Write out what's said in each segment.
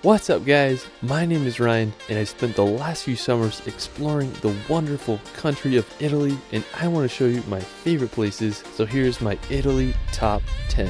What's up guys, my name is Ryan and I spent the last few summers exploring the wonderful country of Italy, and I want to show you my favorite places. So here's my Italy top 10.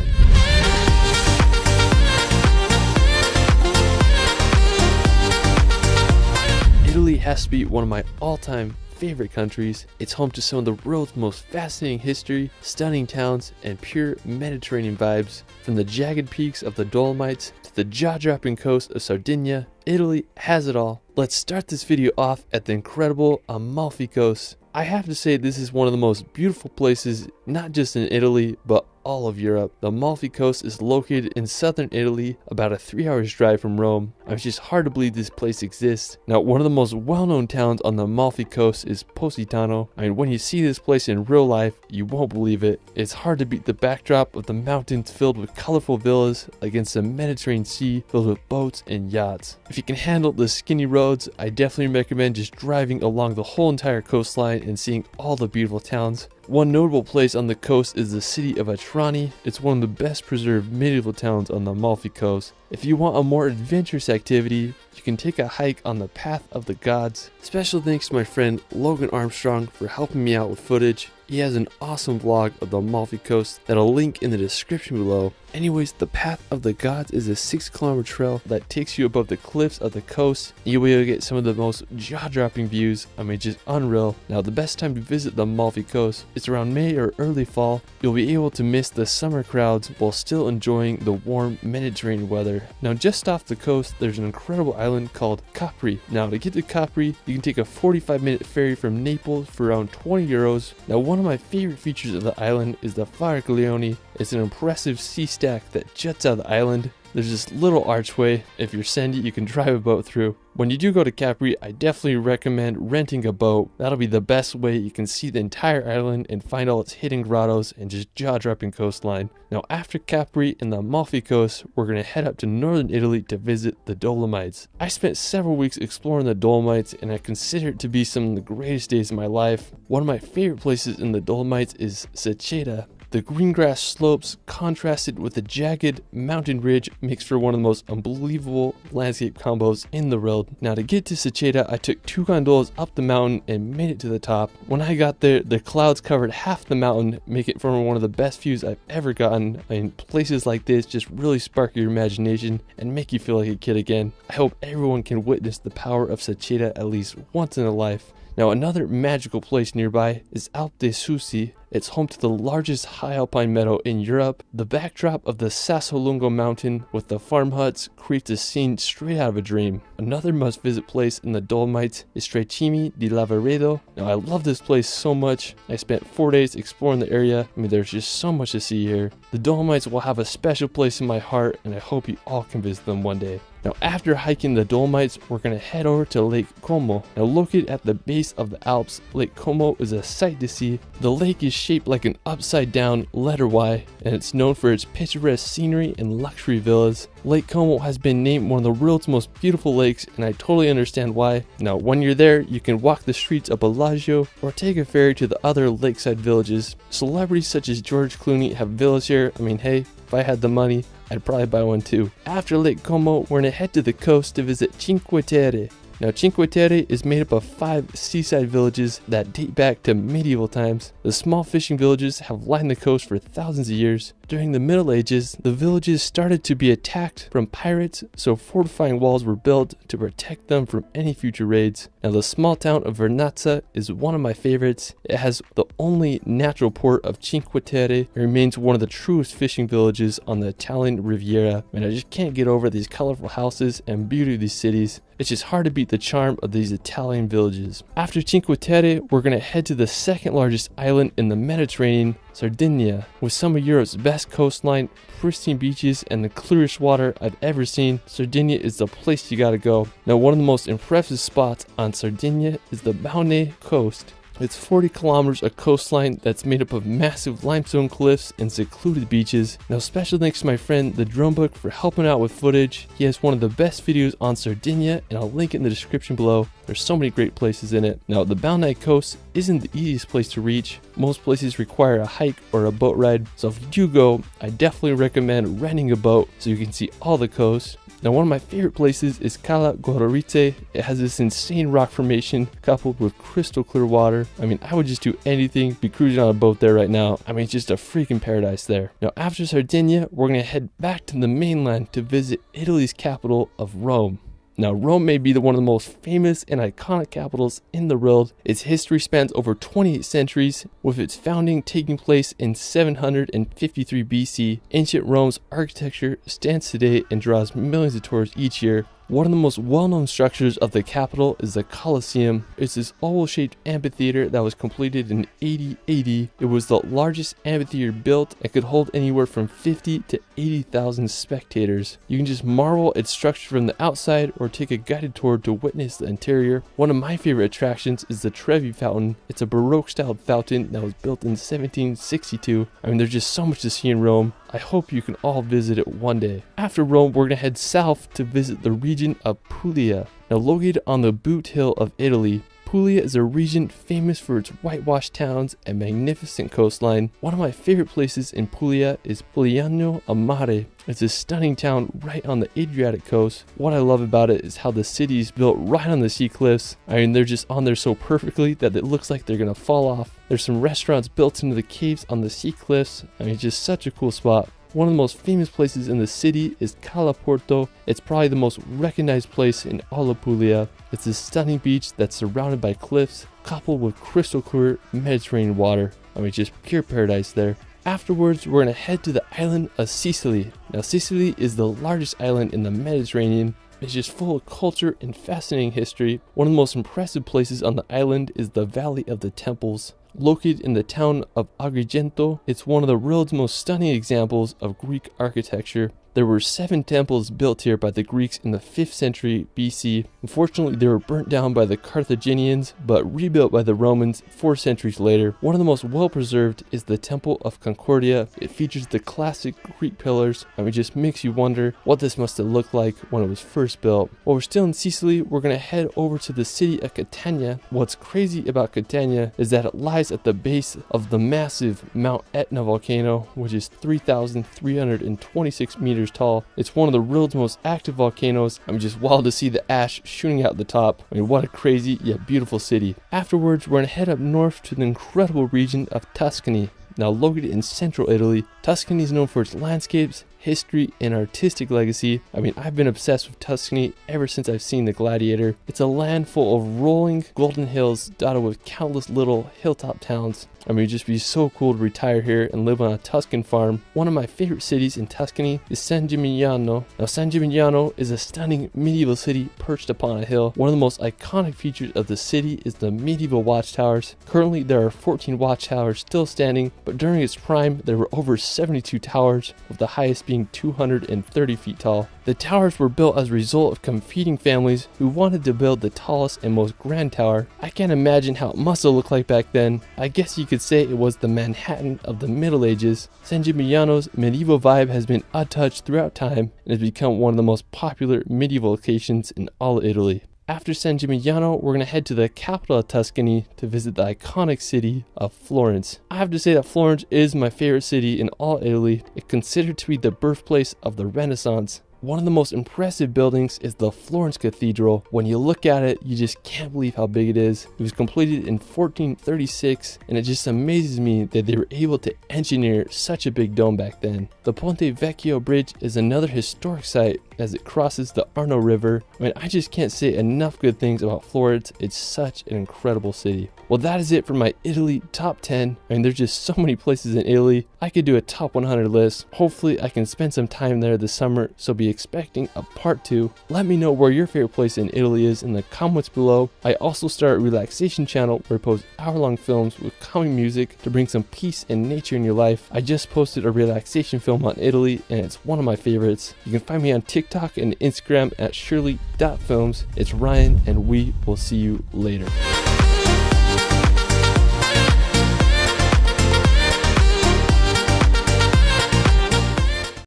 Italy has to be one of my all-time favorite countries. It's home to some of the world's most fascinating history, stunning towns, and pure Mediterranean vibes. From the jagged peaks of the Dolomites to the jaw-dropping coast of Sardinia, Italy has it all. Let's start this video off at the incredible Amalfi Coast. I have to say this is one of the most beautiful places, not just in Italy, but all of Europe. The Amalfi Coast is located in southern Italy, about a 3-hour drive from Rome. It's just hard to believe this place exists. Now, one of the most well-known towns on the Amalfi Coast is Positano. When you see this place in real life, you won't believe it. It's hard to beat the backdrop of the mountains filled with colorful villas against the Mediterranean Sea filled with boats and yachts. If you can handle the skinny roads, I definitely recommend just driving along the whole entire coastline and seeing all the beautiful towns. One notable place on the coast is the city of Atrani. It's one of the best preserved medieval towns on the Amalfi Coast. If you want a more adventurous activity, you can take a hike on the Path of the Gods. Special thanks to my friend Logan Armstrong for helping me out with footage. He has an awesome vlog of the Amalfi Coast that I'll link in the description below. Anyways, the Path of the Gods is a 6-kilometer trail that takes you above the cliffs of the coast. You'll be able to get some of the most jaw-dropping views. Just unreal. Now, the best time to visit the Amalfi Coast is around May or early fall. You'll be able to miss the summer crowds while still enjoying the warm Mediterranean weather. Now, just off the coast, there's an incredible island called Capri. Now, to get to Capri, you can take a 45-minute ferry from Naples for around 20 euros. Now, one of my favorite features of the island is the Faraglioni. It's an impressive sea stack that juts out of the island. There's this little archway. If you're sandy, you can drive a boat through. When you do go to Capri, I definitely recommend renting a boat. That'll be the best way you can see the entire island and find all its hidden grottos and just jaw-dropping coastline. Now, after Capri and the Amalfi Coast, we're going to head up to northern Italy to visit the Dolomites. I spent several weeks exploring the Dolomites and I consider it to be some of the greatest days of my life. One of my favorite places in the Dolomites is Seceta. The green grass slopes contrasted with the jagged mountain ridge makes for one of the most unbelievable landscape combos in the world. Now, to get to Seceta, I took 2 gondolas up the mountain and made it to the top. When I got there, the clouds covered half the mountain, making it for one of the best views I've ever gotten. Places like this just really spark your imagination and make you feel like a kid again. I hope everyone can witness the power of Seceta at least once in a life. Now, another magical place nearby is Alpe dei Susi. It's home to the largest high alpine meadow in Europe. The backdrop of the Sassolungo mountain with the farm huts creates a scene straight out of a dream. Another must-visit place in the Dolomites is Trecimi di Lavaredo. Now, I love this place so much. I spent 4 days exploring the area. There's just so much to see here. The Dolomites will have a special place in my heart, and I hope you all can visit them one day. Now, after hiking the Dolomites, we're going to head over to Lake Como. Now, located at the base of the Alps, Lake Como is a sight to see. The lake is shaped like an upside-down letter Y, and it's known for its picturesque scenery and luxury villas. Lake Como has been named one of the world's most beautiful lakes, and I totally understand why. Now, when you're there, you can walk the streets of Bellagio or take a ferry to the other lakeside villages. Celebrities such as George Clooney have villas here. Hey, if I had the money, I'd probably buy one too. After Lake Como, we're going to head to the coast to visit Cinque Terre. Now, Cinque Terre is made up of 5 seaside villages that date back to medieval times. The small fishing villages have lined the coast for thousands of years. During the Middle Ages, the villages started to be attacked from pirates, so fortifying walls were built to protect them from any future raids. Now, the small town of Vernazza is one of my favorites. It has the only natural port of Cinque Terre and remains one of the truest fishing villages on the Italian Riviera. I just can't get over these colorful houses and beauty of these cities. It's just hard to beat the charm of these Italian villages. After Cinque Terre, we're going to head to the second largest island in the Mediterranean, Sardinia. With some of Europe's best coastline, pristine beaches, and the clearest water I've ever seen, Sardinia is the place you gotta go. Now, one of the most impressive spots on Sardinia is the Baune coast. It's 40 kilometers of coastline that's made up of massive limestone cliffs and secluded beaches. Now, special thanks to my friend the Drone Book for helping out with footage. He has one of the best videos on Sardinia, and I'll link it in the description below. There's so many great places in it. Now, the Baune coast isn't the easiest place to reach. Most places require a hike or a boat ride, so if you do go, I definitely recommend renting a boat so you can see all the coast. Now, one of my favorite places is Cala Gororice. It has this insane rock formation coupled with crystal clear water. I mean, I would just do anything, be cruising on a boat there right now. I mean, it's just a freaking paradise there. Now, after Sardinia, we're going to head back to the mainland to visit Italy's capital of Rome. Now, Rome may be one of the most famous and iconic capitals in the world. Its history spans over 28 centuries, with its founding taking place in 753 BC. Ancient Rome's architecture stands today and draws millions of tourists each year. One of the most well-known structures of the capital is the Colosseum. It's this oval-shaped amphitheater that was completed in 80 AD. It was the largest amphitheater built and could hold anywhere from 50 to 80,000 spectators. You can just marvel its structure from the outside or take a guided tour to witness the interior. One of my favorite attractions is the Trevi Fountain. It's a Baroque-styled fountain that was built in 1762. I mean, there's just so much to see in Rome. I hope you can all visit it one day. After Rome, we're going to head south to visit the region of Puglia. Now, located on the boot hill of Italy, Puglia is a region famous for its whitewashed towns and magnificent coastline. One of my favorite places in Puglia is Pugliano a Mare. It's a stunning town right on the Adriatic coast. What I love about it is how the city is built right on the sea cliffs. I mean, they're just on there so perfectly that it looks like they're gonna fall off. There's some restaurants built into the caves on the sea cliffs. I mean, just such a cool spot. One of the most famous places in the city is Cala Porto. It's probably the most recognized place in all of Puglia. It's a stunning beach that's surrounded by cliffs, coupled with crystal clear Mediterranean water. I mean, just pure paradise there. Afterwards, we're going to head to the island of Sicily. Now, Sicily is the largest island in the Mediterranean. It's just full of culture and fascinating history. One of the most impressive places on the island is the Valley of the Temples. Located in the town of Agrigento, it's one of the world's most stunning examples of Greek architecture. There were 7 temples built here by the Greeks in the 5th century BC. Unfortunately, they were burnt down by the Carthaginians, but rebuilt by the Romans 4 centuries later. One of the most well-preserved is the Temple of Concordia. It features the classic Greek pillars, and it just makes you wonder what this must have looked like when it was first built. While we're still in Sicily, we're going to head over to the city of Catania. What's crazy about Catania is that it lies at the base of the massive Mount Etna volcano, which is 3,326 meters tall. It's one of the world's most active volcanoes. I'm just wild to see the ash shooting out the top. I mean, what a crazy yet beautiful city. Afterwards, we're going to head up north to the incredible region of Tuscany. Now, located in central Italy, Tuscany is known for its landscapes, history, and artistic legacy. I mean, I've been obsessed with Tuscany ever since I've seen The Gladiator. It's a land full of rolling golden hills dotted with countless little hilltop towns. I mean, it'd just be so cool to retire here and live on a Tuscan farm. One of my favorite cities in Tuscany is San Gimignano. Now, San Gimignano is a stunning medieval city perched upon a hill. One of the most iconic features of the city is the medieval watchtowers. Currently, there are 14 watchtowers still standing, but during its prime, there were over 72 towers, with the highest being 230 feet tall. The towers were built as a result of competing families who wanted to build the tallest and most grand tower. I can't imagine how it must have looked like back then. I guess you could say it was the Manhattan of the Middle Ages. San Gimignano's medieval vibe has been untouched throughout time and has become one of the most popular medieval locations in all of Italy. After San Gimignano, we're going to head to the capital of Tuscany to visit the iconic city of Florence. I have to say that Florence is my favorite city in all Italy. It's considered to be the birthplace of the Renaissance. One of the most impressive buildings is the Florence Cathedral. When you look at it, you just can't believe how big it is. It was completed in 1436, and it just amazes me that they were able to engineer such a big dome back then. The Ponte Vecchio Bridge is another historic site as it crosses the Arno River. I mean, I just can't say enough good things about Florence. It's such an incredible city. Well, that is it for my Italy top 10. I mean, there's just so many places in Italy. I could do a top 100 list. Hopefully, I can spend some time there this summer, so be expecting a part 2. Let me know where your favorite place in Italy is in the comments below. I also start a relaxation channel where I post hour-long films with calming music to bring some peace and nature in your life. I just posted a relaxation film on Italy, and it's one of my favorites. You can find me on TikTok and Instagram at shirley.films. It's Ryan, and we will see you later.